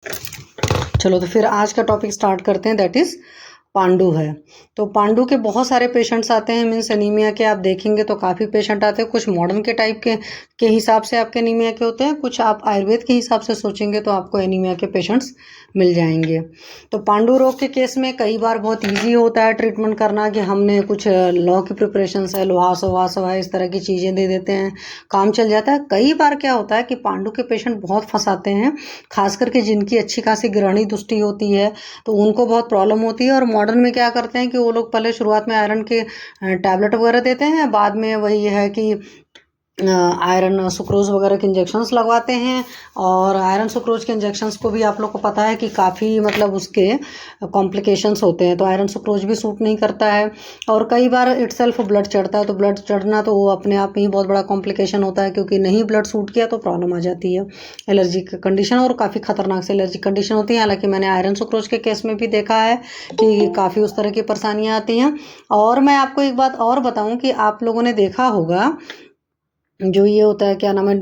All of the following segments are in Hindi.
चलो तो फिर आज का टॉपिक स्टार्ट करते हैं, दैट इज़ पांडु है। तो पांडु के बहुत सारे पेशेंट्स आते हैं, मीन्स एनीमिया के आप देखेंगे तो काफ़ी पेशेंट आते हैं। कुछ मॉडर्न के टाइप के हिसाब से आपके एनीमिया के होते हैं, कुछ आप आयुर्वेद के हिसाब से सोचेंगे तो आपको एनीमिया के पेशेंट्स मिल जाएंगे। तो पांडु रोग के केस में कई बार बहुत ईजी होता है ट्रीटमेंट करना, कि हमने कुछ लौ की प्रिपरेशन है, लोहास वहास है, इस तरह की चीज़ें दे देते हैं, काम चल जाता है। कई बार क्या होता है कि पांडु के पेशेंट बहुत फंसाते हैं, खास करके जिनकी अच्छी खासी ग्रहणी दृष्टि होती है तो उनको बहुत प्रॉब्लम होती है। और मॉडर्न में क्या करते हैं कि वो लोग पहले शुरुआत में आयरन के टैबलेट वगैरह देते हैं, बाद में वही है कि आयरन सुक्रोज वगैरह के इंजेक्शंस लगवाते हैं। और आयरन सुक्रोज के इंजेक्शंस को भी आप लोग को पता है कि काफ़ी मतलब उसके कॉम्प्लिकेशंस होते हैं, तो आयरन सुक्रोज भी सूट नहीं करता है। और कई बार इटसेल्फ ब्लड चढ़ता है, तो ब्लड चढ़ना तो वो अपने आप में ही बहुत बड़ा कॉम्प्लिकेशन होता है, क्योंकि नहीं ब्लड सूट किया तो प्रॉब्लम आ जाती है, एलर्जी की कंडीशन, और काफ़ी खतरनाक से एलर्जी कंडीशन होती है। हालांकि मैंने आयरन सुक्रोज के केस में भी देखा है कि काफ़ी उस तरह की परेशानियाँ आती हैं। और मैं आपको एक बात और बताऊँ कि आप लोगों ने देखा होगा जो ये होता है, क्या नाम है,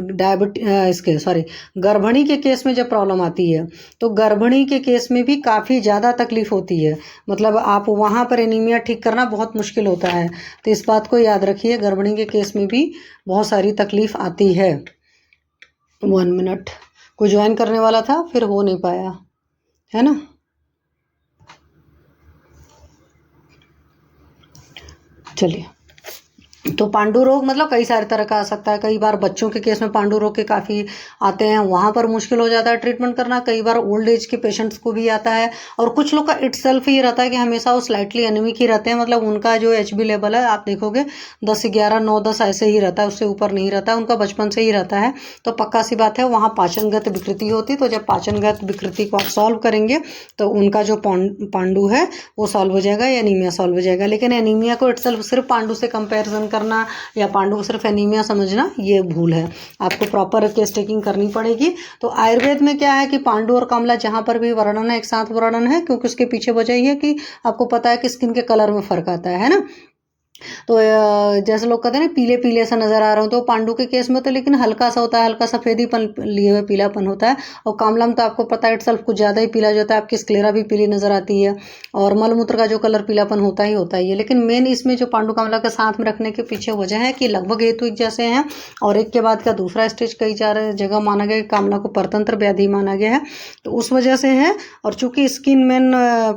गर्भिणी के केस में जब प्रॉब्लम आती है तो गर्भिणी के केस में भी काफ़ी ज़्यादा तकलीफ होती है। मतलब आप वहाँ पर एनीमिया ठीक करना बहुत मुश्किल होता है, तो इस बात को याद रखिए, गर्भिणी के केस में भी बहुत सारी तकलीफ आती है। 1 मिनट, कोई ज्वाइन करने वाला था फिर हो नहीं पाया, है ना। चलिए, तो पांडु रोग मतलब कई सारे तरह का आ सकता है। कई बार बच्चों के केस में पांडु रोग के काफ़ी आते हैं, वहाँ पर मुश्किल हो जाता है ट्रीटमेंट करना। कई बार ओल्ड एज के पेशेंट्स को भी आता है, और कुछ लोग का इटसेल्फ ही रहता है कि हमेशा वो स्लाइटली एनीमिक ही रहते हैं, मतलब उनका जो HB लेवल है आप देखोगे 10-11, 9-10 ऐसे ही रहता है, उससे ऊपर नहीं रहता है, उनका बचपन से ही रहता है। तो पक्का सी बात है वहाँ पाचनगत विकृति होती है, तो जब पाचनगत विकृति को आप सॉल्व करेंगे तो उनका जो पांडु है वो सॉल्व हो जाएगा, या एनीमिया सॉल्व हो जाएगा। लेकिन एनीमिया को इटसेल्फ सिर्फ पांडु से कंपेरिजन करना या पांडु को सिर्फ एनीमिया समझना, ये भूल है। आपको प्रॉपर केस टेकिंग करनी पड़ेगी। तो आयुर्वेद में क्या है कि पांडु और कामला जहाँ पर भी वर्णन है एक साथ वर्णन है, क्योंकि उसके पीछे वजह ये है कि आपको पता है कि स्किन के कलर में फर्क आता है ना। तो जैसे लोग कहते हैं ना पीले पीले सा नजर आ रहे हो, तो पांडु के केस में तो लेकिन हल्का सा होता है, हल्का सफेदीपन लिए हुए पीलापन होता है। और कामला में तो आपको पता है इटसेल्फ कुछ ज़्यादा ही पीला जो होता है, आपकी स्क्लेरा भी पीली नजर आती है, और मलमूत्र का जो कलर पीलापन होता ही है। लेकिन मेन इसमें जो पांडु कामला के साथ में रखने के पीछे वजह है कि लगभग हेतु एक जैसे हैं, और एक के बाद का दूसरा स्टेज कई सारे जगह माना गया, कामला को परतंत्र व्याधि माना गया है, तो उस वजह से है। और चूंकि स्किन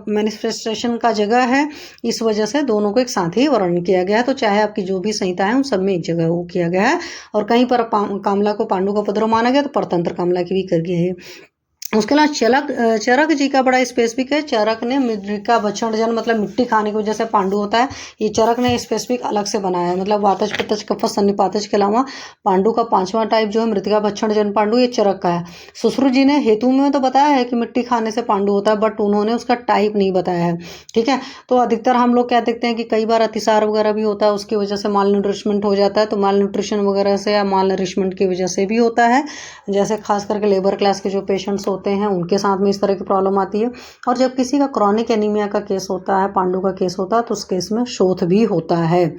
मैनिफेस्टेशन का जगह है, इस वजह से दोनों को एक साथ ही वर्णन किया गया है। तो चाहे आपकी जो भी संहिता है उन सब में एक जगह वो किया गया है, और कहीं पर कामला को पांडु का उपद्रव माना गया तो परतंत्र कामला की भी कर गया है। उसके अलावा चरक जी का बड़ा स्पेसिफिक है। चरक ने मृतिका भक्षण जन, मतलब मिट्टी खाने की वजह से पांडु होता है, ये चरक ने स्पेसिफिक अलग से बनाया है। मतलब वातज पित्तज कफज सन्निपातज के अलावा पांडु का 5वां टाइप जो है मृतिका भक्षण जन पांडु, ये चरक का है। सुश्रुत जी ने हेतु में तो बताया है कि मिट्टी खाने से पांडु होता है, बट उन्होंने उसका टाइप नहीं बताया है, ठीक है। तो अधिकतर हम लोग क्या देखते हैं कि कई बार अतिसार वगैरह भी होता है, उसकी वजह से माल न्यूट्रिशमेंट हो जाता है, तो माल न्यूट्रिशन वगैरह से या माल नरिशमेंट की वजह से भी होता है। जैसे खास करके लेबर क्लास के जो पेशेंट्स होते हैं उनके साथ में इस तरह की प्रॉब्लम आती है। और जब किसी का क्रॉनिक एनीमिया का केस होता है, पांडु का केस होता है, तो उस केस में शोथ भी होता है।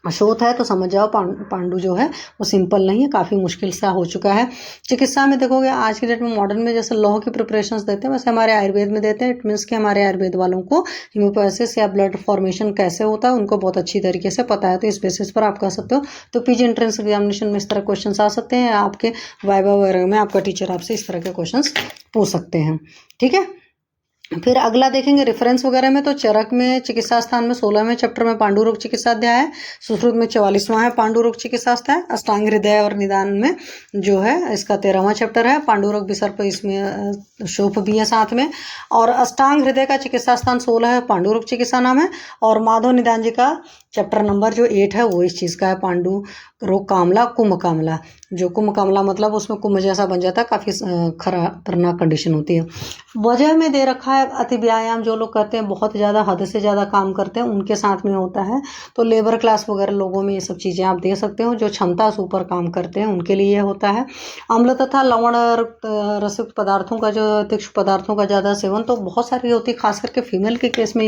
शोथ है तो समझ जाओ पांडु जो है वो सिंपल नहीं है, काफ़ी मुश्किल सा हो चुका है। चिकित्सा में देखोगे आज की डेट में मॉडर्न में जैसे लौह की प्रिपरेशंस देते हैं, वैसे हमारे आयुर्वेद में देते हैं। इट मीन्स कि हमारे आयुर्वेद वालों को हीमोपोएसिस या ब्लड फॉर्मेशन कैसे होता है उनको बहुत अच्छी तरीके से पता है, तो इस बेसिस पर आप कह सकते हो। तो पीजी एंट्रेंस एग्जामिनेशन में इस तरह क्वेश्चन आ सकते हैं, आपके वाइवा वगैरह में आपका टीचर आपसे इस तरह के क्वेश्चन पूछ सकते हैं, ठीक है। फिर अगला देखेंगे रेफरेंस वगैरह में, तो चरक में चिकित्सा स्थान में 16वें चैप्टर में पांडु रोग चिकित्सा अध्याय है। सुश्रुत में 44वां है पांडु रोग चिकित्सा अध्याय। अष्टांग हृदय और निदान में जो है इसका 13वां चैप्टर है। पांडु रोग विसर्प, इसमें शोफ भी है साथ में। और अष्टांग हृदय का चिकित्सा स्थान 16 है, पांडु रोग चिकित्सा नाम है। और माधव निदान जी का चैप्टर नंबर जो 8 है वो इस चीज़ का है, पांडु रोग कामला, कुंभ कामला। जो कुंभ कामला मतलब उसमें कुंभ जैसा बन जाता है, काफ़ी खतरनाक कंडीशन होती है। वजह में दे रखा है अति व्यायाम, जो लोग करते हैं बहुत ज़्यादा हद से ज़्यादा काम करते हैं उनके साथ में होता है। तो लेबर क्लास वगैरह लोगों में ये सब चीज़ें आप दे सकते हो, जो क्षमता से ऊपर काम करते हैं उनके लिए होता है। अम्ल तथा लवण रसिक पदार्थों का, जो तीक्ष्ण पदार्थों का ज़्यादा सेवन तो बहुत सारी होती है, खास करके फीमेल के केस में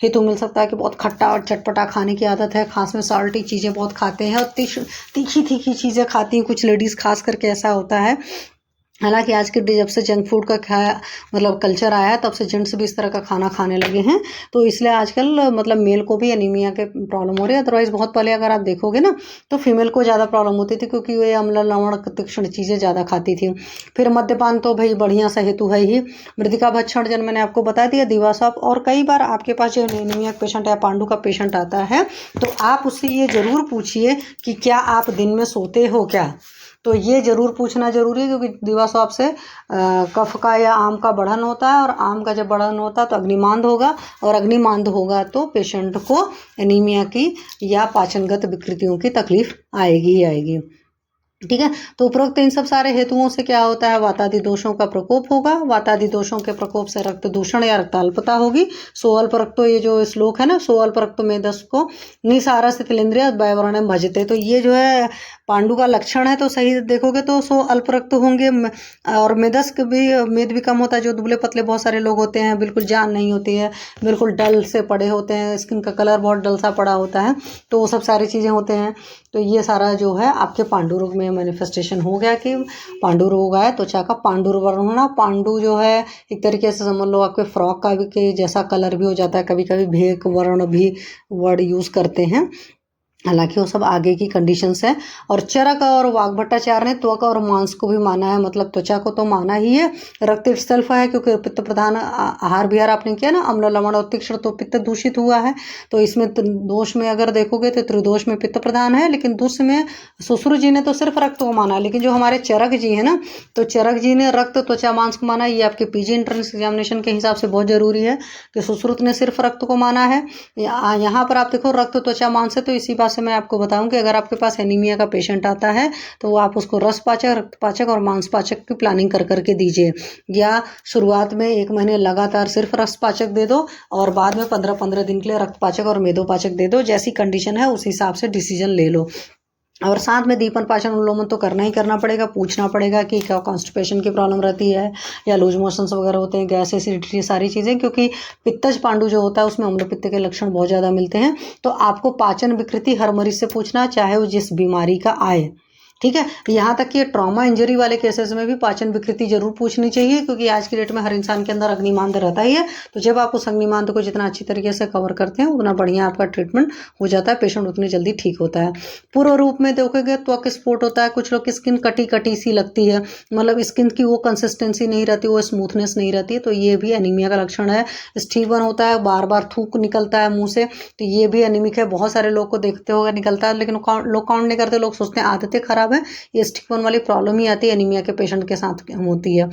हेतु मिल सकता है कि बहुत खट्टा और चटपटा खाने की आदत है, खास में साल्टी चीज़ें बहुत खाते हैं और तीखी तीखी चीज़ें खाती हैं कुछ लेडीज़, खास करके ऐसा होता है। हालांकि आज के जब से जंक फूड का खाया मतलब कल्चर आया है तब से जेंट्स भी इस तरह का खाना खाने लगे हैं, तो इसलिए आजकल मतलब मेल को भी एनीमिया के प्रॉब्लम हो रही है। अदरवाइज बहुत पहले अगर आप देखोगे ना तो फीमेल को ज़्यादा प्रॉब्लम होती थी, क्योंकि वे अम्ल लवण तीक्ष्ण चीज़ें ज़्यादा खाती थी। फिर मद्यपान तो भाई बढ़िया सा हेतु है ही। मृतिका भक्षण जन मैंने आपको बता दिया, दिवास्वप्न। और कई बार आपके पास जो एनीमिया पेशेंट या पांडु का पेशेंट आता है तो आप उससे ये ज़रूर पूछिए कि क्या आप दिन में सोते हो क्या। तो ये ज़रूर पूछना ज़रूरी है, क्योंकि दिवास्वप्न से कफ का या आम का बढ़न होता है, और आम का जब बढ़न होता है तो अग्निमांद होगा, और अग्निमांद होगा तो पेशेंट को एनीमिया की या पाचनगत विकृतियों की तकलीफ आएगी ही आएगी। ठीक है, तो उपरोक्त इन सब सारे हेतुओं से क्या होता है, वातादि दोषों का प्रकोप होगा। वातादि दोषों के प्रकोप से रक्त दूषण या रक्ताल्पता होगी। सो अल्प रक्तो, ये जो श्लोक है ना, सो अल्प रक्तो मेदस को निसारा से तिलेंद्रिय वैवरणम भजते, तो ये जो है पांडु का लक्षण है। तो सही देखोगे तो सो अल्प रक्त होंगे, और मेदस भी, मेद भी कम होता है। जो दुबले पतले बहुत सारे लोग होते हैं, बिल्कुल जान नहीं होती है, बिल्कुल डल से पड़े होते हैं, स्किन का कलर बहुत डल सा पड़ा होता है, तो वो सब सारी चीज़ें होते हैं। तो ये सारा जो है आपके पांडु रोग में मैनिफेस्टेशन हो गया कि पांडु रोग आया, त्वचा का पांडुरवर्ण होना। पांडु जो है एक तरीके से समझ लो आपके फ्रॉक का भी के जैसा कलर भी हो जाता है, कभी कभी भेक वर्ण भी वर्ड यूज़ करते हैं, हालांकि वो सब आगे की कंडीशंस है। और चरक और वाग्भट्टाचार्य ने त्वक और मांस को भी माना है, मतलब त्वचा को तो माना ही है। रक्त सेल्फ है, क्योंकि पित्त प्रधान आहार विहार आपने किया ना, अम्ल लवण और तीक्ष्ण, तो पित्त दूषित हुआ है। तो इसमें दोष में अगर देखोगे तो त्रिदोष में पित्त प्रधान है, लेकिन दुष्ट में सुश्रु जी ने तो सिर्फ रक्त को माना है, लेकिन जो हमारे चरक जी है ना, तो चरक जी ने रक्त त्वचा मांस को माना। ये आपके पीजी एंट्रेंस एग्जामिनेशन के हिसाब से बहुत जरूरी है कि सुश्रुत ने सिर्फ रक्त को माना है। यहाँ पर आप देखो रक्त त्वचा मांस है, तो इसी से मैं आपको बताऊं कि अगर आपके पास एनीमिया का पेशेंट आता है तो वो आप उसको रस पाचक, रक्त पाचक और मांस पाचक की प्लानिंग कर करके दीजिए, या शुरुआत में 1 महीने लगातार सिर्फ रस पाचक दे दो, और बाद में 15-15 दिन के लिए रक्त पाचक और मेदोपाचक दे दो। जैसी कंडीशन है उस हिसाब से डिसीजन ले लो। और साथ में दीपन पाचन अनुलोमन तो करना ही करना पड़ेगा। पूछना पड़ेगा कि क्या कॉन्स्टिपेशन की प्रॉब्लम रहती है, या लूज मोशंस वगैरह होते हैं, गैस एसिडिटी, सारी चीज़ें, क्योंकि पित्तज पांडु जो होता है उसमें अम्ल पित्त के लक्षण बहुत ज़्यादा मिलते हैं। तो आपको पाचन विकृति हर मरीज से पूछना, चाहे वो जिस बीमारी का आए। ठीक है, यहाँ तक कि ट्रॉमा इंजरी वाले केसेस में भी पाचन विकृति जरूर पूछनी चाहिए, क्योंकि आज की डेट में हर इंसान के अंदर अग्निमांद रहता ही है। तो जब आप उस अग्निमांद को जितना अच्छी तरीके से कवर करते हैं उतना बढ़िया आपका ट्रीटमेंट हो जाता है, पेशेंट उतनी जल्दी ठीक होता है। पूर्व रूप में देखोगे त्वक स्फोट होता है, कुछ लोग की स्किन कटी कटी सी लगती है, मतलब स्किन की वो कंसिस्टेंसी नहीं रहती, वो स्मूथनेस नहीं रहती है, तो ये भी एनीमिया का लक्षण है। स्टीवन होता है, बार बार थूक निकलता है मुंह से, तो ये भी एनीमिक है। बहुत सारे लोग को देखते होगा निकलता है, लेकिन लोग काउंट नहीं करते, लोग सोचते हैं आदतें खराब है। ये स्टिकवन वाली प्रॉब्लम ही आती है एनीमिया के पेशेंट के साथ होती है।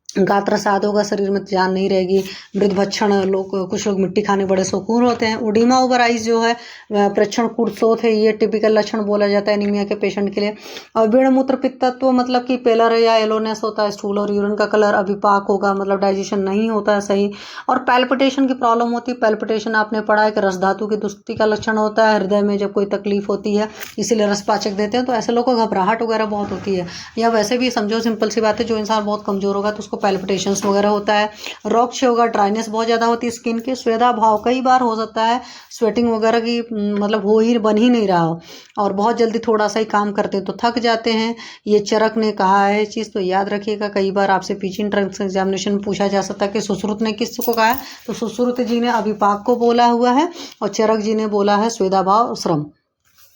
गात्र साध होगा, शरीर में जान नहीं रहेगी। मृद भक्षण, लोग कुछ लोग मिट्टी खाने बड़े शौकीन होते हैं। उडीमा ओवर आइज जो है, प्रेक्षण कुर्सोथ है, ये टिपिकल लक्षण बोला जाता है एनीमिया के पेशेंट के लिए। और बीण मूत्र पित्तत्व, मतलब कि पेलर या येलोनेस होता है, स्टूल और यूरिन का कलर अभिपाक होगा, मतलब डाइजेशन नहीं होता है सही। और पैल्पिटेशन की प्रॉब्लम होती है। पैल्पिटेशन आपने पढ़ा है कि रस धातु की दुस्ती का लक्षण होता है, हृदय में जब कोई तकलीफ होती है इसीलिए रसपाचक देते हैं। तो ऐसे लोगों को घबराहट वगैरह बहुत होती है, या वैसे भी समझो सिंपल सी बात है, जो इंसान बहुत कमजोर होगा तो उसको पैल्पिटेशंस वगैरह होता है। रोक्ष होगा, ड्राइनेस बहुत ज़्यादा होती है स्किन की। स्वेदा भाव कई बार हो सकता है, स्वेटिंग वगैरह की मतलब बन ही नहीं रहा हो, और बहुत जल्दी थोड़ा सा ही काम करते हैं तो थक जाते हैं। ये चरक ने कहा है चीज़, तो याद रखिएगा। कई बार आपसे पीछे एंट्रेंस एग्जामिनेशन में पूछा जा सकता है कि सुश्रुत ने किसको कहा है, तो सुश्रुत जी ने अभिपाक को बोला हुआ है, और चरक जी ने बोला है स्वेदा भाव श्रम।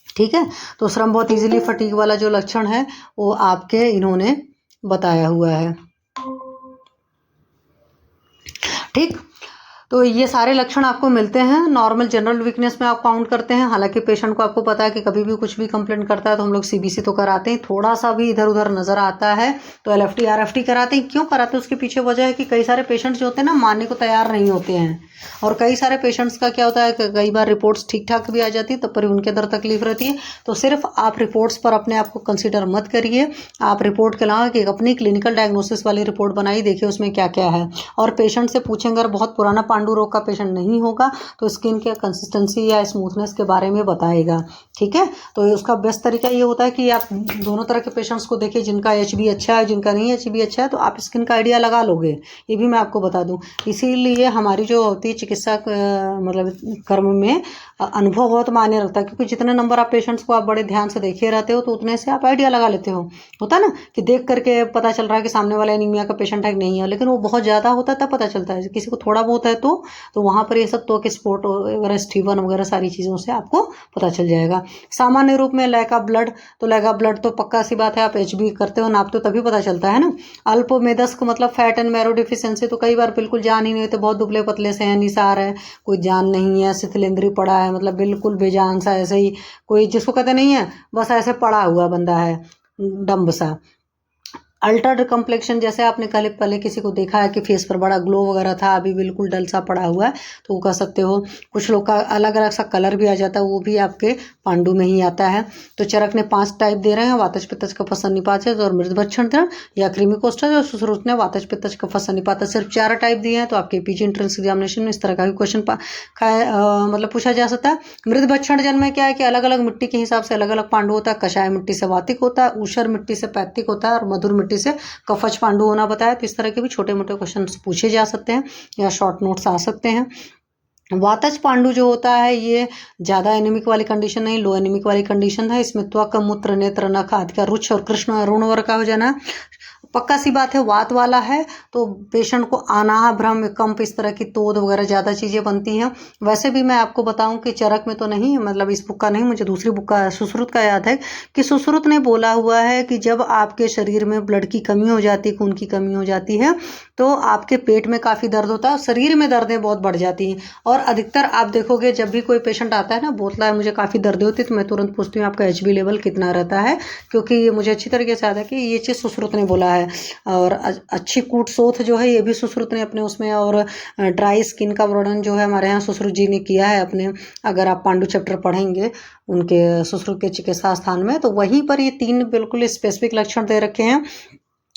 ठीक है, तो श्रम बहुत इजीली फटीग वाला जो लक्षण है वो आपके इन्होंने बताया हुआ है। ठीक, तो ये सारे लक्षण आपको मिलते हैं। नॉर्मल जनरल वीकनेस में आप काउंट करते हैं। हालांकि पेशेंट को आपको पता है कि कभी भी कुछ भी कंप्लेंट करता है तो हम लोग सीबीसी तो कराते हैं, थोड़ा सा भी इधर उधर नजर आता है तो एलएफटी आरएफटी कराते हैं। क्यों कराते हैं उसके पीछे वजह है कि कई सारे पेशेंट्स जो होते हैं ना मानने को तैयार नहीं होते हैं, और कई सारे पेशेंट्स का क्या होता है कि कई बार रिपोर्ट्स ठीक ठाक भी आ जाती है तब पर उनके अंदर तकलीफ रहती है। तो सिर्फ आप रिपोर्ट्स पर अपने आप को कंसिडर मत करिए, आप रिपोर्ट के अलावा कि अपनी क्लिनिकल डायग्नोसिस वाली रिपोर्ट बनाई, देखिए उसमें क्या क्या है। और पेशेंट से पूछेंगे, अगर बहुत पुराना पांडु रोग का पेशेंट नहीं होगा तो स्किन के कंसिस्टेंसी या स्मूथनेस के बारे में बताएगा। ठीक है, तो उसका बेस्ट तरीका ये होता है कि आप दोनों तरह के पेशेंट्स को देखिए, जिनका HB अच्छा है, जिनका नहीं HB अच्छा है, तो आप स्किन का आइडिया लगा लोगे। ये भी मैं आपको बता दूं, इसीलिए हमारी जो होती है चिकित्सा मतलब कर्म में अनुभव बहुत मायने रखता है, क्योंकि जितने नंबर आप पेशेंट्स को आप बड़े ध्यान से देखे रहते हो तो उतने से आप आइडिया लगा लेते हो। होता है ना कि देख करके पता चल रहा है कि सामने वाला एनीमिया का पेशेंट है कि नहीं है, लेकिन वो बहुत ज़्यादा होता है तब पता चलता है। किसी को थोड़ा बहुत है तो वहाँ पर ये सब तो के स्पॉट वगैरह, स्टीवन वगैरह सारी चीज़ों से आपको पता चल जाएगा। सामान्य रूप में लैक ऑफ ब्लड, तो लैक ऑफ ब्लड तो पक्का सी बात है, आप HB करते हो, नापते हो, तभी पता चलता है ना। अल्पमेदस्क मतलब फैट एंड मैरो डिफिशियंसी, तो कई बार बिल्कुल जान ही नहीं होते, बहुत दुबले पतले से हैं, निसार है, कोई जान नहीं है, शिथिलेंद्री पड़ा है, मतलब बिल्कुल बेजान सा, ऐसे ही कोई जिसको कहते नहीं है बस ऐसे पड़ा हुआ बंदा है, डम्ब सा। अल्टर्ड कम्प्लेक्शन, जैसे आपने पहले किसी को देखा है कि फेस पर बड़ा ग्लो वगैरह था, अभी बिल्कुल डल सा पड़ा हुआ है, तो वो कह सकते हो। कुछ लोग का अलग अलग सा कलर भी आ जाता है, वो भी आपके पांडु में ही आता है। तो चरक ने 5 टाइप दे रहे हैं, वातज पित्तज कफज सन्निपातज और मृदभक्षण या क्रीमिकोस्टज, और सुश्रुत ने वातज पित्तज कफज सन्निपातज सिर्फ 4 टाइप दिए हैं। तो आपके पीजी एंट्रेंस एग्जामिनेशन में इस तरह का भी क्वेश्चन मतलब पूछा जा सकता है। मृदभक्षण जन्म में क्या है कि अलग अलग मिट्टी के हिसाब से अलग अलग पांडु होता है। कषाय मिट्टी से वातिक होता है, ऊषर मिट्टी से पैत्तिक होता है, और मधुर मिट्टी से कफज पांडु होना बताया। तो इस तरह के भी छोटे मोटे क्वेश्चन पूछे जा सकते हैं या शॉर्ट नोट्स आ सकते हैं। वातज पांडु जो होता है ये ज़्यादा एनीमिक वाली कंडीशन नहीं, लो एनीमिक वाली कंडीशन है। इसमें त्वक, मूत्र, नेत्र, नख आदि का रुक्ष और कृष्ण अरुण वर्ग का हो जाना पक्का सी बात है। वात वाला है तो पेशेंट को आनाह, भ्रम, कंप, इस तरह की तोद वगैरह ज़्यादा चीज़ें बनती हैं। वैसे भी मैं आपको बताऊं कि चरक में तो नहीं, मतलब इस बुक का नहीं, मुझे दूसरी बुक का सुश्रुत का याद है कि सुश्रुत ने बोला हुआ है कि जब आपके शरीर में ब्लड की कमी हो जाती है, खून की कमी हो जाती है, तो आपके पेट में काफ़ी दर्द होता है, शरीर में दर्दें बहुत बढ़ जाती हैं। और अधिकतर आप देखोगे जब भी कोई पेशेंट आता है ना, बोलता है मुझे काफ़ी दर्द होती है, तो मैं तुरंत पूछती हूँ आपका HB लेवल कितना रहता है, क्योंकि ये मुझे अच्छी तरीके से याद है कि ये चीज़ सुश्रुत ने बोला है। और अच्छी कूट सोथ जो है ये भी सुश्रुत ने अपने उसमें, और ड्राई स्किन का वर्णन जो है हमारे यहाँ सुश्रुत जी ने किया है अपने, अगर आप पांडु चैप्टर पढ़ेंगे उनके सुश्रुत के चिकित्सा स्थान में, तो वहीं पर ये 3 बिल्कुल स्पेसिफिक लक्षण दे रखे हैं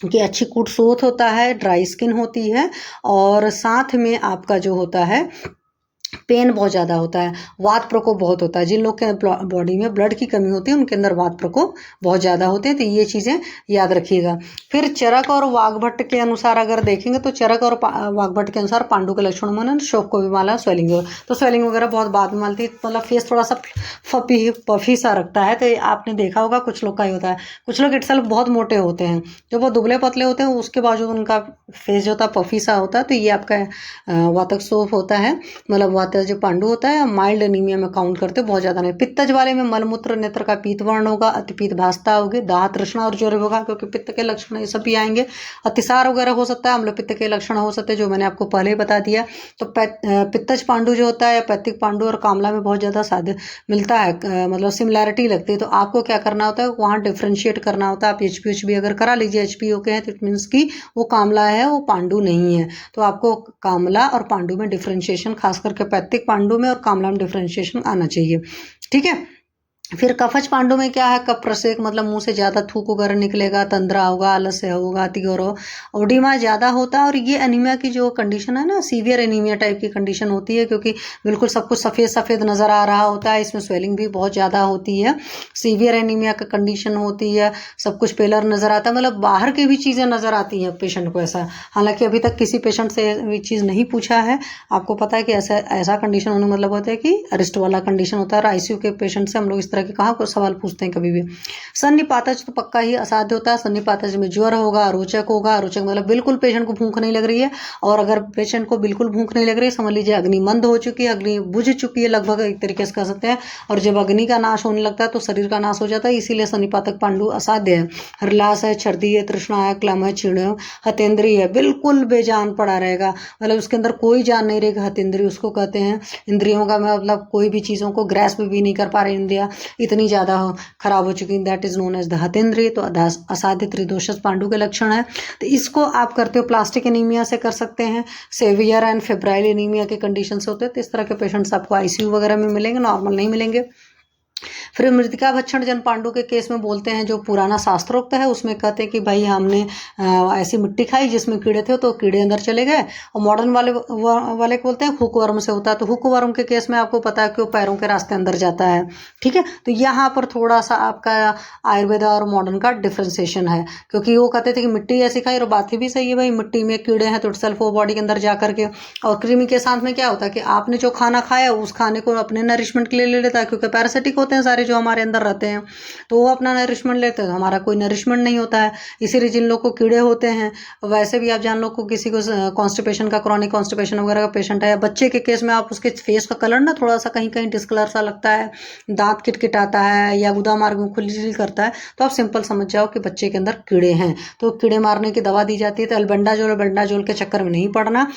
कि अच्छी कूट सोथ होता है, ड्राई स्किन होती है, और साथ में आपका जो होता है पेन बहुत ज़्यादा होता है, वात प्रकोप बहुत होता है। जिन लोग के बॉडी में ब्लड की कमी होती है उनके अंदर वात प्रकोप बहुत ज़्यादा होते हैं। तो ये चीज़ें याद रखिएगा। फिर चरक और वाग्भट के अनुसार अगर देखेंगे तो चरक और वाग्भट के अनुसार पांडु के लक्षण में शोक को भी माला, स्वेलिंग, तो स्वेलिंग वगैरह बहुत बाद में मालती है, मतलब फेस थोड़ा सा पफी सा रखता है। तो आपने देखा होगा कुछ लोग का ही होता है, कुछ लोग इटसेल्फ बहुत मोटे होते हैं, जो बहुत दुबले पतले होते हैं, उसके बावजूद उनका फेस जो होता है पफी सा होता है। तो ये आपका वातक शोफ होता है, मतलब वातज जो पांडु होता है। माइल्ड एनीमिया में काउंट करते बहुत ज़्यादा नहीं। पित्तज वाले में मलमूत्र, नेत्र का पीत वर्ण होगा, अतिपीत भासता होगी, दाह, तृष्णा और ज्वर होगा, क्योंकि पित्त के लक्षण ये सब भी आएंगे। अतिसार वगैरह हो सकता है, अम्ल पित्त के लक्षण हो सकते हैं, जो मैंने आपको पहले ही बता दिया। तो पित्तज पांडु जो होता है, पैत्तिक पांडु और कामला में बहुत ज़्यादा साध्य मिलता है, मतलब सिमिलैरिटी लगती है। तो आपको क्या करना होता है, वहाँ डिफ्रेंशिएट करना होता है। आप HB अगर करा लीजिए, HB ओके है तो इट मीन्स कि वो कामला है, वो पांडु नहीं है। तो आपको कामला और पांडु में डिफ्रेंशिएशन, खास करके पैत्तिक पांडु में और कामला में डिफ्रेंशिएशन आना चाहिए। ठीक है। फिर कफज पांडु में क्या है, कफ प्रसेक, मतलब मुंह से ज़्यादा थूक वगैरह निकलेगा, तंद्रा होगा, आलस्य होगा, अतिगौरव, ओडिमा ज़्यादा होता है। और ये एनीमिया की जो कंडीशन है ना, सीवियर एनीमिया टाइप की कंडीशन होती है, क्योंकि बिल्कुल सब कुछ सफ़ेद सफ़ेद नज़र आ रहा होता है, इसमें स्वेलिंग भी बहुत ज़्यादा होती है। सीवियर एनीमिया का कंडीशन होती है, सब कुछ पेलर नज़र आता है, मतलब बाहर की भी चीज़ें नज़र आती हैं पेशेंट को ऐसा। हालांकि अभी तक किसी पेशेंट से ये चीज़ नहीं पूछा है। आपको पता है कि ऐसा कंडीशन होने मतलब होता है कि अरेस्ट वाला कंडीशन होता है। और ICU के पेशेंट से हम लोग इस कि कहाँ को सवाल पूछते हैं कभी भी। सन्निपातज तो पक्का ही असाध्य होता है। सन्निपातज में ज्वर होगा, अरोचक होगा, अरोचक मतलब बिल्कुल पेशेंट को भूख नहीं लग रही है। और अगर पेशेंट को बिल्कुल भूख नहीं लग रही है, समझ लीजिए अग्नि मंद हो चुकी है, अग्नि बुझ चुकी है लगभग, एक तरीके से कह सकते हैं। और जब अग्नि का नाश होने लगता है तो शरीर का नाश हो जाता है, इसीलिए सन्निपातक पांडु असाध्य है। हृलास है, छर्दी है, तृष्णा है, क्लम है, क्षीण है, हतेंद्री है, बिल्कुल बेजान पड़ा रहेगा, मतलब उसके अंदर कोई जान नहीं रहेगी। हतेंद्री उसको कहते हैं, इंद्रियों का मतलब कोई भी चीज़ों को ग्रैस्प भी नहीं कर पा रहे इंद्रिया, इतनी ज़्यादा खराब हो चुकी, that is known as the हतेंद्रिय। तो असाध्य त्रिदोषज पांडु के लक्षण है। तो इसको आप करते हो प्लास्टिक एनीमिया से कर सकते हैं, सेवियर एंड फेब्राइल एनीमिया के कंडीशन से होते हैं। तो इस तरह के पेशेंट्स आपको ICU वगैरह में मिलेंगे, नॉर्मल नहीं मिलेंगे। फिर मृतिका भक्षण जन पांडु के केस में बोलते हैं, जो पुराना शास्त्रोक्त है उसमें कहते हैं कि भाई हमने ऐसी मिट्टी खाई जिसमें कीड़े थे तो कीड़े अंदर चले गए। और मॉडर्न वाले को बोलते हैं हुक वर्म से होता है। तो हुक वर्म के केस में आपको पता है कि वो पैरों के रास्ते अंदर जाता है, ठीक है। तो यहाँ पर थोड़ा सा आपका आयुर्वेदा और मॉडर्न का डिफ्रेंसिएशन है, क्योंकि वो कहते थे कि मिट्टी ऐसी खाई, और बात भी सही है भाई, मिट्टी में कीड़े हैं तो सेल्फ वो बॉडी के अंदर जा करके। और कृमि के साथ में क्या होता है कि आपने जो खाना खाया उस खाने को अपने नरिशमेंट के लिए ले लेता है, क्योंकि पैरासिटिक होते हैं सारे जो हमारे अंदर रहते हैं, तो वो अपना नरिशमेंट लेते हैं, हमारा कोई नरिशमेंट नहीं होता है। इसीलिए जिन लोग को कीड़े होते हैं, वैसे भी आप जान लो को किसी को कॉन्स्टिपेशन का, क्रॉनिक कॉन्स्टिपेशन वगैरह का पेशेंट है, बच्चे के केस में आप उसके फेस का कलर ना थोड़ा सा कहीं कहीं डिस्कलर सा लगता है, दांत किटकिटाता है या गुदा मार्ग में खुजली करता है, तो आप सिंपल समझ जाओ कि बच्चे के अंदर कीड़े हैं। तो कीड़े मारने की दवा दी जाती है। तो अल्बेंडाजोल के चक्कर में नहीं पड़ना।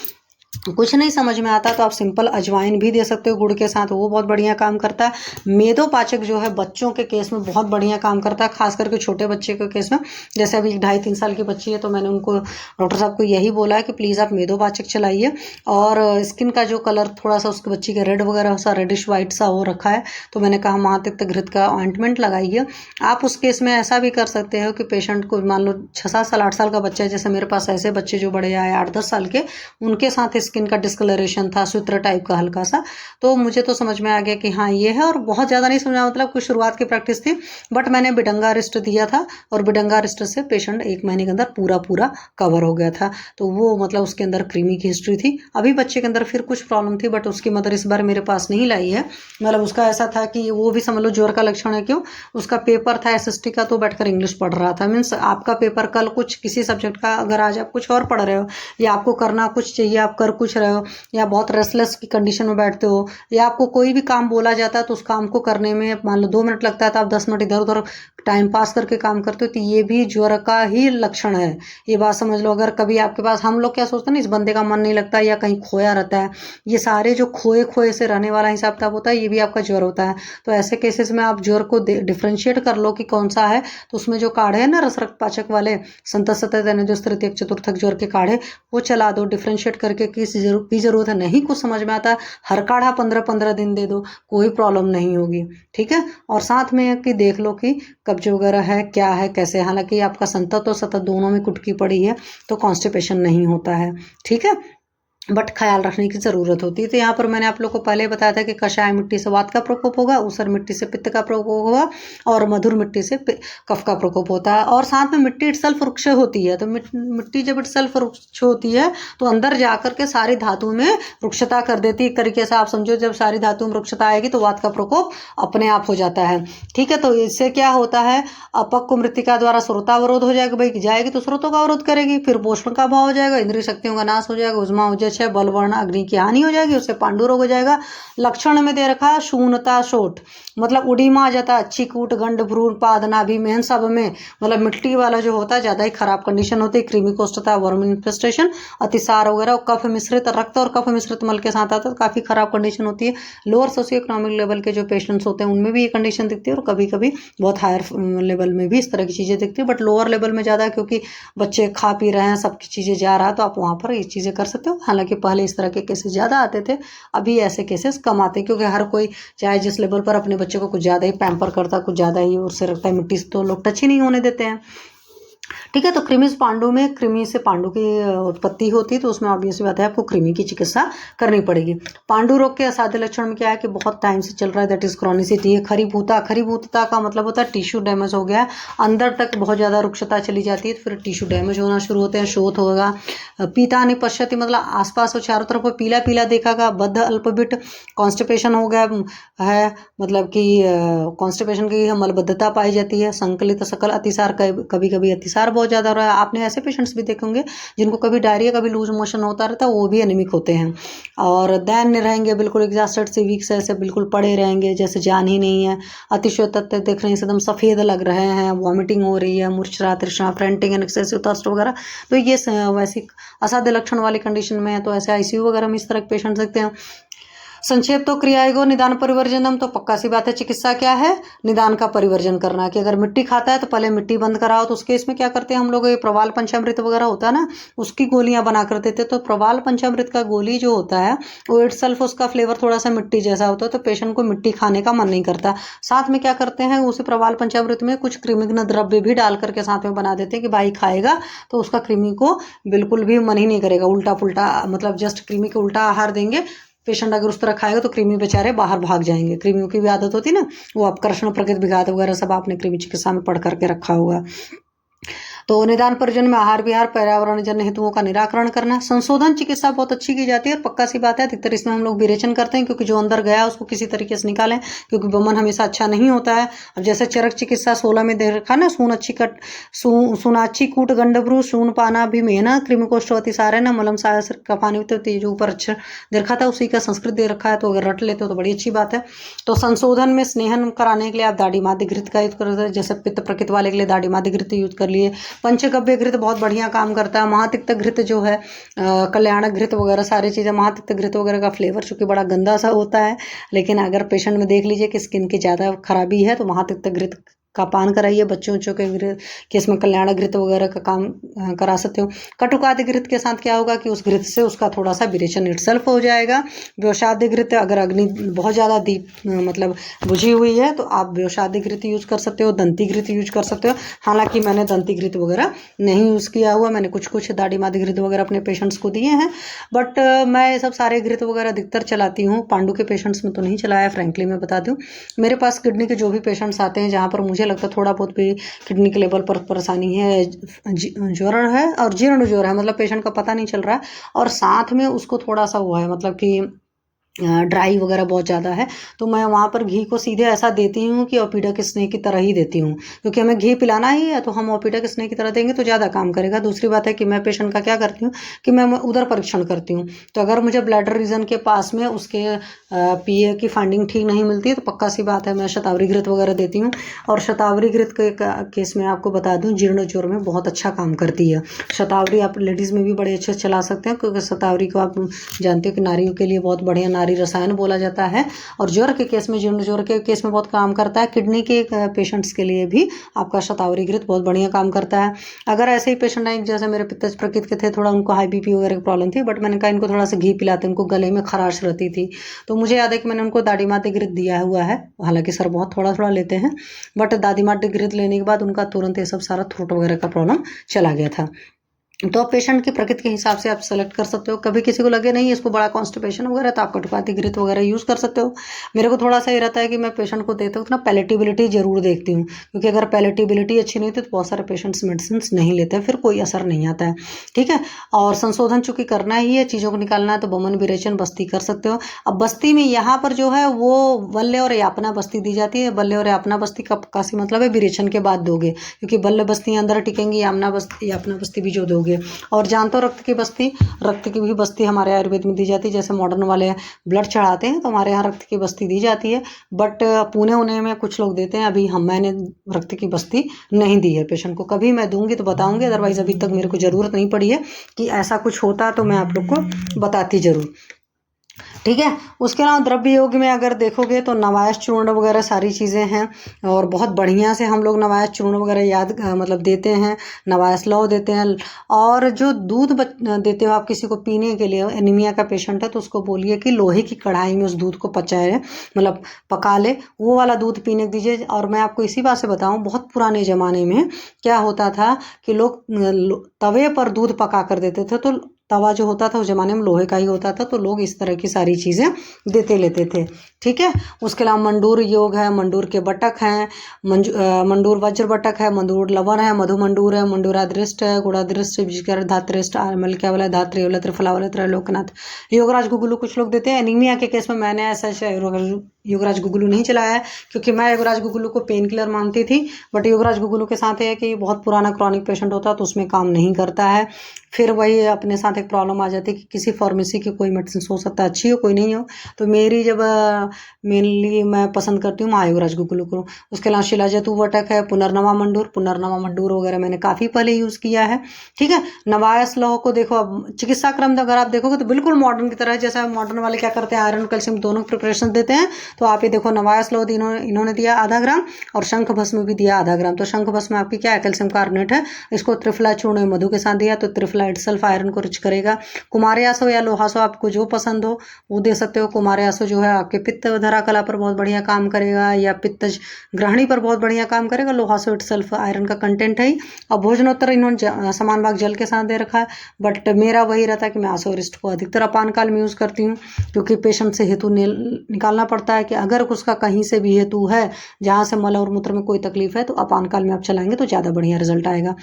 कुछ नहीं समझ में आता तो आप सिंपल अजवाइन भी दे सकते हो गुड़ के साथ, वो बहुत बढ़िया काम करता है। मेदोपाचक जो है बच्चों के केस में बहुत बढ़िया काम करता है, खास करके छोटे बच्चे के केस में। जैसे अभी 2.5-3 साल की बच्ची है, तो मैंने उनको, डॉक्टर साहब को यही बोला है कि प्लीज़ आप मेदोपाचक चलाइए। और स्किन का जो कलर थोड़ा सा उसके बच्ची के रेड वगैरह सा रेडिश वाइट सा हो रखा है, तो मैंने कहा महातिक्त घृत का ऑइंटमेंट लगाइए। आप उस केस में ऐसा भी कर सकते हो कि पेशेंट को, मान लो 6-7 साल 8 साल का बच्चा है, जैसे मेरे पास ऐसे बच्चे जो बड़े आए 8-10 साल के, उनके साथ स्किन का डिस्कलरेशन था, सूत्र टाइप का हल्का सा, तो मुझे तो समझ में आ गया कि हाँ ये है। और बहुत ज़्यादा नहीं समझा, मतलब कुछ शुरुआत की प्रैक्टिस थी, बट मैंने बिडंगा रिस्ट दिया था, और बिडंगा रिस्ट से पेशेंट 1 महीने के अंदर पूरा कवर हो गया था। तो वो मतलब उसके अंदर क्रीमी की हिस्ट्री थी। अभी बच्चे के अंदर फिर कुछ प्रॉब्लम थी, बट उसकी मदर इस बार मेरे पास नहीं लाई है। मतलब उसका ऐसा था कि वो भी समझ लो ज्वर का लक्षण है, क्यों, उसका पेपर था SST का, तो बैठकर इंग्लिश पढ़ रहा था। मीन्स आपका पेपर कल कुछ किसी सब्जेक्ट का, अगर आज आप कुछ और पढ़ रहे हो, या आपको करना कुछ चाहिए आप कर कुछ रहे हो, या बहुत रेस्टलेस की कंडीशन में बैठते हो, या आपको कोई भी काम बोला जाता है तो उस काम को करने में मान लो 2 मिनट लगता है, तो आप 10 मिनट इधर उधर टाइम पास करके काम करते हो, तो ये भी ज्वर का ही लक्षण है। ये बात समझ लो। अगर कभी आपके पास, हम लोग क्या सोचते हैं ना, इस बंदे का मन नहीं लगता या कहीं खोया रहता है, ये सारे जो खोए से रहने वाला हिसाब किताब होता है, ये भी आपका ज्वर होता है। तो ऐसे केसेस में आप ज्वर को डिफ्रेंशिएट कर लो कि कौन सा है। तो उसमें जो काढ़े हैं ना रस रक्त पाचक वाले, संतत जो तृतीयक चतुर्थक ज्वर के काढ़े, वो चला दो डिफ्रेंशिएट करके। किस की जरूरत है, नहीं कुछ समझ में आता, हर काढ़ा 15-15 दिन दे दो, कोई प्रॉब्लम नहीं होगी, ठीक है। और साथ में कि देख लो कि कब्ज वगैरह है क्या है कैसे। हालांकि आपका संतत और सतत दोनों में कुटकी पड़ी है, तो कॉन्स्टिपेशन नहीं होता है, ठीक है, बट ख्याल रखने की ज़रूरत होती है। तो यहाँ पर मैंने आप लोग को पहले बताया था कि कषाय मिट्टी से वात का प्रकोप होगा, ऊसर मिट्टी से पित्त का प्रकोप होगा, और मधुर मिट्टी से कफ का प्रकोप होता है। और साथ में मिट्टी इटसेल्फ वृक्ष होती है, तो मिट्टी जब इटसेल्फ वृक्ष होती है तो अंदर जा करके सारी धातु में वृक्षता कर देती है। एक तरीके से आप समझो, जब सारी धातु में वृक्षता आएगी तो वात का प्रकोप अपने आप हो जाता है, ठीक है। तो इससे क्या होता है, अपक्व मृतिका द्वारा स्रोतावरोध हो जाएगा, भाई जाएगी तो स्रोतों का अवरोध करेगी, फिर पोषण का अभाव हो जाएगा, इंद्रिय शक्तियों का नाश हो जाएगा, उष्मा उजच है, बलवर्ण अग्नि की हानि हो जाएगी, उससे पांडु रोग हो जाएगा। लक्षण में दे रखा शून्यता शोट, मतलब उड़ीमा जाता, चिकूट गंड भ्रूण पाद नाभि में, सब में मतलब मिट्टी वाला जो होता है ज़्यादा ही खराब कंडीशन होती है। क्रीमिकोष्ठता, वर्म इन्फेस्टेशन, अतिसार वगैरह, और कफ मिश्रित रक्त और कफ मिश्रित मल के साथ आता है, तो काफ़ी खराब कंडीशन होती है। लोअर सोशियो इकोनॉमिक लेवल के जो पेशेंट्स होते हैं उनमें भी ये कंडीशन दिखती है, और कभी कभी बहुत हायर लेवल में भी इस तरह की चीज़ें दिखती है, बट लोअर लेवल में ज़्यादा, क्योंकि बच्चे खा पी रहे हैं, सबकी चीज़ें जा रहा है, तो आप वहाँ पर ये चीज़ें कर सकते हो। हालांकि पहले इस तरह के केसेस ज़्यादा आते थे, अभी ऐसे केसेस कम आते हैं, क्योंकि हर कोई चाहे जिस लेवल पर अपने बच्चे को कुछ ज़्यादा ही पैम्पर करता, कुछ ज़्यादा ही उससे रखता है, मिट्टी से तो लोग टच ही नहीं होने देते हैं, ठीक है। तो कृमिस पांडु में, कृमि से पांडु की उत्पत्ति होती है, तो उसमें ऑब्वियसली बात है आपको कृमि की चिकित्सा करनी पड़ेगी। पांडु रोग के असाध्य लक्षण में क्या है कि बहुत टाइम से चल रहा है, दैट इज क्रॉनिसिटी है। खरीभूतता का मतलब होता है टिश्यू डैमेज हो गया, अंदर तक बहुत ज़्यादा रुक्षता चली जाती है, तो फिर टिश्यू डैमेज होना शुरू होते हैं, शोथ होगा। पीता निपश्यति, मतलब आसपास और चारों तरफ पीला पीला देखागा। बद्ध अल्पबिट, कॉन्स्टिपेशन हो गया है, मतलब कि कॉन्स्टिपेशन की मलबद्धता पाई जाती है। संकलित सकल अतिसार, कभी कभी अतिसार बहुत ज़्यादा हो रहा है। आपने ऐसे पेशेंट्स भी देखे होंगे जिनको कभी डायरिया कभी लूज मोशन होता रहता है, वो भी एनीमिक होते हैं। और दैन रहेंगे बिल्कुल एग्जॉस्टेड से, वीक से, ऐसे बिल्कुल पड़े रहेंगे जैसे जान ही नहीं है। अतिशय तत्व देख रहे हैं एकदम सफ़ेद लग रहे हैं, वॉमिटिंग हो रही है, मूर्छना, तृष्णा, फ्रेंटिंग एंड एक्सेसिव थर्स्ट वगैरह। तो ये वैसी असाध्य लक्षण वाली कंडीशन में है, तो ऐसे ICU वगैरह में इस तरह के पेशेंट देखते हैं। संक्षेप तो क्रियाएगो निदान परिवर्जनम, तो पक्का सी बात है चिकित्सा क्या है, निदान का परिवर्जन करना। कि अगर मिट्टी खाता है तो पहले मिट्टी बंद कराओ। तो उसके इसमें क्या करते हैं हम लोग, ये प्रवाल पंचामृत वगैरह होता है ना, उसकी गोलियां बना कर देते। तो प्रवाल पंचामृत का गोली जो होता है वो इटसेल्फ उसका फ्लेवर थोड़ा सा मिट्टी जैसा होता है, तो पेशेंट को मिट्टी खाने का मन नहीं करता। साथ में क्या करते हैं, उसी प्रवाल पंचामृत में कुछ कृमिघ्न द्रव्य भी डाल करके साथ में बना देते हैं कि भाई खाएगा तो उसका कृमि को बिल्कुल भी मन ही नहीं करेगा, उल्टा पुल्टा मतलब जस्ट कृमि को उल्टा आहार देंगे। पेशेंट अगर उस तरह खाएगा तो कृमि बेचारे बाहर भाग जाएंगे। कृमियों की भी आदत होती है ना, वो अपकर्षण प्रकृति विघात वगैरह सब आपने कृमि चिकित्सा में पढ़ करके रखा होगा। तो निदान परिजन में आहार विहार पर्यावरण जन्य हेतुओं का निराकरण करना। संशोधन चिकित्सा बहुत अच्छी की जाती है और पक्का सी बात है अधिकतर इसमें हम लोग विरेचन करते हैं, क्योंकि जो अंदर गया उसको किसी तरीके से निकालें, क्योंकि वमन हमेशा अच्छा नहीं होता है। अब जैसे चरक चिकित्सा 16 में दे रखा ना, सुनाची कूट गंडब्रू सून पाना भी मेहना कृमिकोष्ठ अतिसार है ना मलम साहस का पानी, जो ऊपर अच्छा दे रखा था उसी का संस्कृत दे रखा है, तो अगर रट लेते हो तो बड़ी अच्छी बात है। तो संशोधन में स्नेहन कराने के लिए आप दाढ़ी माध्य घृत का यूज कर सकते हैं, जैसे पित्त प्रकृति वाले के लिए दाढ़ी माध्य घृत यूज कर लिए। पंचगव्य घृत बहुत बढ़िया काम करता है। महातिक्त घृत जो है, कल्याणक घृत वगैरह सारी चीज़ें, महातिक्त घृत वगैरह का फ्लेवर चूंकि बड़ा गंदा सा होता है, लेकिन अगर पेशेंट में देख लीजिए कि स्किन की ज़्यादा खराबी है तो महातिक्त घृत का पान कराइए। बच्चों के केस में कल्याण घृत वगैरह का काम करा सकते हो। कटुकादि घृत के साथ क्या होगा कि उस घृत से उसका थोड़ा सा विरेचन इटसेल्फ हो जाएगा। व्योषादि घृत, अगर अग्नि बहुत ज़्यादा दीप मतलब बुझी हुई है तो आप व्योषादि घृत यूज कर सकते हो, दंती घृत यूज कर सकते हो। हालांकि मैंने दंती घृत वगैरह नहीं यूज़ किया हुआ, मैंने कुछ दाढ़ी मादी घृत वगैरह अपने पेशेंट्स को दिए हैं, बट मैं ये सब सारे घृत वगैरह अधिकतर चलाती हूँ। पांडु के पेशेंट्स में तो नहीं चलाया, फ्रेंकली मैं बता दूँ। मेरे पास किडनी के जो भी पेशेंट्स आते हैं जहाँ पर मुझे लगता है थोड़ा बहुत भी किडनी के लेवल पर परेशानी है, ज्वर है और जीर्ण ज्वर है, मतलब पेशेंट का पता नहीं चल रहा है और साथ में उसको थोड़ा सा हुआ है मतलब कि ड्राई वगैरह बहुत ज़्यादा है, तो मैं वहाँ पर घी को सीधे ऐसा देती हूँ कि ओपिडक स्नेह की तरह ही देती हूँ, क्योंकि हमें घी पिलाना ही है तो हम ओपिडक स्नेह की तरह देंगे तो ज़्यादा काम करेगा। दूसरी बात है कि मैं पेशेंट का क्या करती हूँ कि मैं उधर परीक्षण करती हूँ, तो अगर मुझे ब्लैडर रीजन के पास में उसके पीए की फाइंडिंग ठीक नहीं मिलती है तो पक्का सी बात है मैं शतावरी घृत वगैरह देती हूँ। और शतावरी घृत के केस में आपको बता दूँ जीर्ण ज्वर में बहुत अच्छा काम करती है। शतावरी आप लेडीज़ में भी बड़े अच्छे चला सकते हैं, क्योंकि शतावरी को आप जानते हो कि नारियों के लिए बहुत बढ़िया नारी रसायन बोला जाता है और ज्वर के केस में, जीर्ण ज्वर के केस में बहुत काम करता है। किडनी के पेशेंट्स के लिए भी आपका शतावरी घृत बहुत बढ़िया काम करता है। अगर ऐसे ही पेशेंट हैं जैसे मेरे पित्तज प्रकृति के थे, थोड़ा उनको हाई बीपी वगैरह की प्रॉब्लम थी, बट मैंने कहा इनको थोड़ा सा घी पिलाते, उनको गले में खराश रहती थी, तो मुझे याद है कि मैंने उनको दादी माटी घृत दिया हुआ है। हालांकि सर बहुत थोड़ा थोड़ा लेते हैं, बट दादी माटी घृत लेने के बाद उनका तुरंत ये सब सारा थ्रोट वगैरह का प्रॉब्लम चला गया था। तो आप पेशेंट की प्रकृति के हिसाब से आप सेलेक्ट कर सकते हो। कभी किसी को लगे नहीं इसको बड़ा कॉन्स्टिपेशन वगैरह तो आप कटुकाती घृत वगैरह यूज़ कर सकते हो। मेरे को थोड़ा सा ये रहता है कि मैं पेशेंट को देता हूँ तो ना पैलेटिबिलिटी जरूर देखती हूँ, क्योंकि अगर पैलेटिबिलिटी अच्छी नहीं होती तो बहुत सारे पेशेंट्स मेडिसिन नहीं लेते हैं, फिर कोई असर नहीं आता है। ठीक है, और संशोधन चूंकि करना ही है, चीज़ों को निकालना है, तो बमन विरेचन बस्ती कर सकते हो। अब बस्ती में यहाँ पर जो है वो बल्ले और यापना बस्ती दी जाती है। बल्ले और यापना बस्ती का कासी मतलब है विरेचन के बाद दोगे, क्योंकि बल्ले बस्ती अंदर टिकेंगी, यापना बस्ती भी जो दोगे। और जानते हो रक्त की भी बस्ती हमारे आयुर्वेद में दी जाती है। जैसे मॉडर्न वाले ब्लड चढ़ाते हैं तो हमारे यहाँ रक्त की बस्ती दी जाती है, बट पुणे उन्हें में कुछ लोग देते हैं। अभी मैंने रक्त की बस्ती नहीं दी है पेशेंट को, कभी मैं दूंगी तो बताऊंगी, अदरवाइज अभी तक मेरे को ज़रूरत नहीं पड़ी है कि ऐसा कुछ होता तो मैं आप लोग को बताती ज़रूर। ठीक है, उसके अलावा द्रव्य योग में अगर देखोगे तो नवायश चूर्ण वगैरह सारी चीज़ें हैं और बहुत बढ़िया से हम लोग नवायश चूर्ण वगैरह मतलब देते हैं, नवायश लौ देते हैं। और जो दूध देते हो आप किसी को पीने के लिए, एनीमिया का पेशेंट है तो उसको बोलिए कि लोहे की कढ़ाई में उस दूध को पचाए, मतलब पका ले, वो वाला दूध पीने दीजिए। और मैं आपको इसी बात से बताऊँ, बहुत पुराने ज़माने में क्या होता था कि लोग तवे पर दूध पका कर देते थे, तो तवा जो होता था उस ज़माने में लोहे का ही होता था, तो लोग इस तरह की सारी चीज़ें देते लेते थे। ठीक है, उसके अलावा मंडूर योग है, मंडूर के बटक हैं, मंडूर वज्र बटक है, मंडूर लवन है, मधु मंडूर है, मंडूरादृष्ट है, गुणादृष्ट, विजकर धातृष्ट, आमल क्या वाला धात्री वाला त्रिफला वाला त्रैलोकनाथ, योगराज गुगुलू कुछ लोग देते हैं। एनीमिया के केस में मैंने ऐसा योगराज गुगुलू नहीं चलाया है, क्योंकि मैं योगराज गुगुलू को पेन किलर मानती थी, बट योगराज गुगुलू के साथ है कि बहुत पुराना क्रॉनिक पेशेंट होता है तो उसमें काम नहीं करता है। फिर वही अपने साथ एक प्रॉब्लम आ जाती है कि किसी फार्मेसी की कोई मेडिसिन हो सकता है अच्छी हो, कोई नहीं हो। तो मेरी जब मेनली मैं पसंद करती हूँ महायोगराज गुगलू को। उसके अलावा शिलाजतु वटक है, पुनर्नवा मंडूर वगैरह मैंने काफ़ी पहले यूज़ किया है। ठीक है। नवायस लौह को देखो, अब चिकित्सा क्रम अगर आप देखोगे तो बिल्कुल मॉडर्न की तरह है। जैसा मॉडर्न वाले क्या करते हैं, आयरन कैल्शियम दोनों प्रिपरेशन देते हैं। तो आप ये देखो, नवायस लौह इन्होंने दिया आधा ग्राम, और शंख भस्म भी दिया आधा ग्राम। तो शंख भस्म आपकी क्या है, कैल्शियम कार्बोनेट है। इसको त्रिफला चूर्ण मधु के साथ दिया तो त्रिफला इटसेल्फ आयरन को रिच करेगा। कुमारयासो या लोहासो आपको जो पसंद हो वो दे सकते हो। कुमारयासो जो है आपके पित्त धरा कला पर बहुत बढ़िया काम करेगा, या पित्त ग्रहणी पर बहुत बढ़िया काम करेगा। लोहासो इटसेल्फ आयरन का कंटेंट है ही। और भोजनोत्तर इन्होंने समान भाग जल के साथ दे रखा है। बट मेरा वही रहता है कि मैं आसोरिस्ट को अधिकतर अपान काल में यूज़ करती हूँ, क्योंकि पेशेंट से हेतु निकालना पड़ता है कि अगर उसका कहीं से भी हेतु है जहाँ से मल और मूत्र में कोई तकलीफ है तो अपान काल में आप चलाएंगे तो ज़्यादा बढ़िया रिजल्ट आएगा।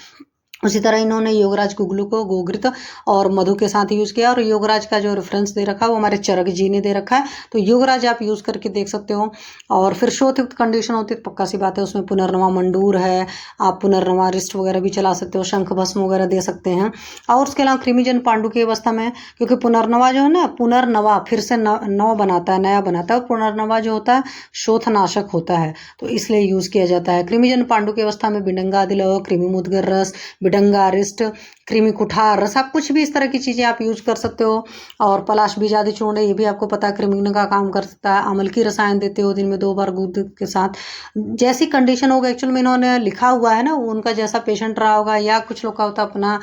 उसी तरह इन्होंने योगराज गुगलू को गोघृत और मधु के साथ यूज़ किया, और योगराज का जो रेफरेंस दे रखा है वो हमारे चरक जी ने दे रखा है। तो योगराज आप यूज़ करके देख सकते हो। और फिर शोथयुक्त कंडीशन होती है, पक्का सी बात है उसमें पुनर्नवा मंडूर है, आप पुनर्नवा रिस्ट वगैरह भी चला सकते हो, शंख भस्म वगैरह दे सकते हैं। और उसके अलावा कृमिजन पांडु की अवस्था में, क्योंकि पुनर्नवा जो है ना, पुनर्नवा फिर से नव बनाता है, नया बनाता है। पुनर्नवा जो होता है शोथनाशक होता है, तो इसलिए यूज़ किया जाता है। कृमिजन पांडु की अवस्था में बिडंगादिलो, कृमि मुदगर रस, बिडंगारिस्ट, कृमि कुठार रस, आप कुछ भी इस तरह की चीज़ें आप यूज कर सकते हो। और पलाश बीजादि चूर्ण, ये भी आपको पता है कृमिन का काम कर सकता है। अमल की रसायन देते हो दिन में 2 बार दूध के साथ, जैसी कंडीशन होगा। एक्चुअल में इन्होंने लिखा हुआ है ना, उनका जैसा पेशेंट रहा होगा, या कुछ लोग का होता है अपना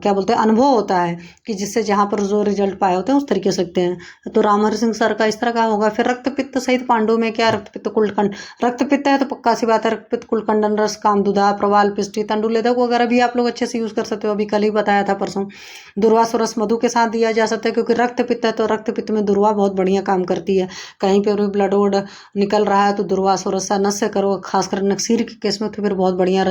क्या बोलते हैं अनुभव होता है कि जिससे जहाँ पर जो रिजल्ट पाए होते हैं उस तरीके से लिखते हैं। तो रामहरि सिंह सर का इस तरह का होगा। फिर रक्त पित्त सहित पांडु में क्या, रक्त पित्त कुलकंड, रक्त पित्त है तो पक्का सी बात है रक्त पित्त कुलकंडन रस, कामदुधा, प्रवाल पिष्टि, तंडुलेदक वगैरह भी आप लोग अच्छे से यूज कर सकते हो। अभी कल ही बताया था परसों। दुर्वासो रस मधु के साथ दिया जा सकता है, क्योंकि रक्त पित्त है तो रक्त पित्त में दुर्वा बहुत बढ़िया काम करती है। कहीं पर भी ब्लड वोड निकल रहा है तो दुर्वासो रस नस्य करो, खासकर नक्सीर के केस में तो फिर बहुत बढ़िया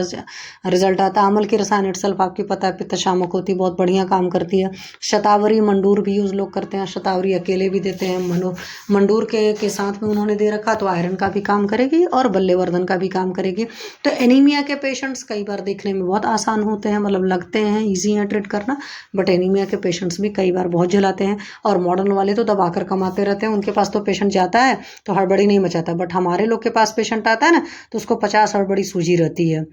रिजल्ट आता है। अमल की रसायन इटसेल्फ आपकी पता है पित्त शामक होती है, बहुत बढ़िया काम करती है। शतावरी मंडूर भी यूज लोग करते हैं, शतावरी अकेले भी देते हैं। मंडूर के साथ में उन्होंने दे रखा, तो आयरन का भी काम करेगी और बल्लेवर्धन का भी काम करेगी। तो एनीमिया के पेशेंट्स कई बार देखने में बहुत आसान होते हैं, मतलब लगते हैं ईजी है ट्रीट करना, बट एनीमिया के पेशेंट्स भी कई बार बहुत झेलाते हैं। और मॉडर्न वाले तो दबा कर कमाते रहते हैं, उनके पास तो पेशेंट जाता है तो हड़बड़ी नहीं मचाता, बट हमारे लोग के पास पेशेंट आता है ना तो उसको 50 हड़बड़ी सूझी रहती है।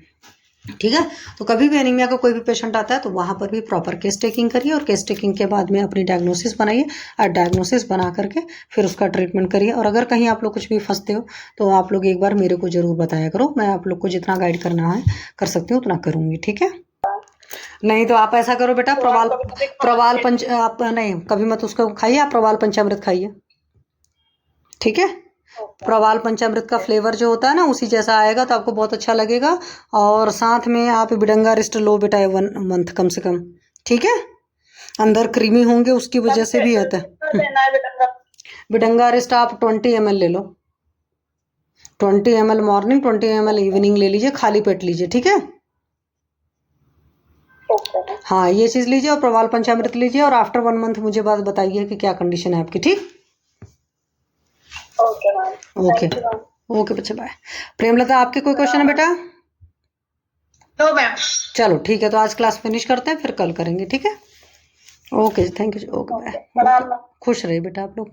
ठीक है। तो कभी भी एनीमिया का कोई भी पेशेंट आता है तो वहाँ पर भी प्रॉपर केस टेकिंग करिए, और केस टेकिंग के बाद में अपनी डायग्नोसिस बनाइए, और डायग्नोसिस बना करके फिर उसका ट्रीटमेंट करिए। और अगर कहीं आप लोग कुछ भी फंसते हो तो आप लोग एक बार मेरे को ज़रूर बताया करो, मैं आप लोग को जितना गाइड करना है कर सकती हूँ उतना करूँगी। ठीक है। नहीं तो आप ऐसा करो बेटा, प्रवाल पंच आप नहीं कभी मत उसको खाइए, आप प्रवाल पंचामृत खाइए। ठीक है। प्रवाल पंचामृत का फ्लेवर जो होता है ना उसी जैसा आएगा तो आपको बहुत अच्छा लगेगा। और साथ में आप बिडंगा रिस्ट लो बेटा 1 मंथ कम से कम। ठीक है। अंदर क्रीमी होंगे उसकी वजह से भी होता है। बिडंगा रिस्ट आप 20 ml ले लो, 20 ml मॉर्निंग, 20 ml इवनिंग ले लीजिए, खाली पेट लीजिए। ठीक है। हाँ ये चीज़ लीजिए, और प्रवाल पंचामृत लीजिए, और आफ्टर 1 मंथ मुझे बात बताइए कि क्या कंडीशन है आपकी। ठीक। ओके ओके बच्चे, बाय। प्रेमलता आपके कोई क्वेश्चन है बेटा? No ma'am. चलो ठीक है, तो आज क्लास फिनिश करते हैं, फिर कल करेंगे। ठीक है। Okay thank you. Okay bye. खुश रहिए बेटा आप लोग।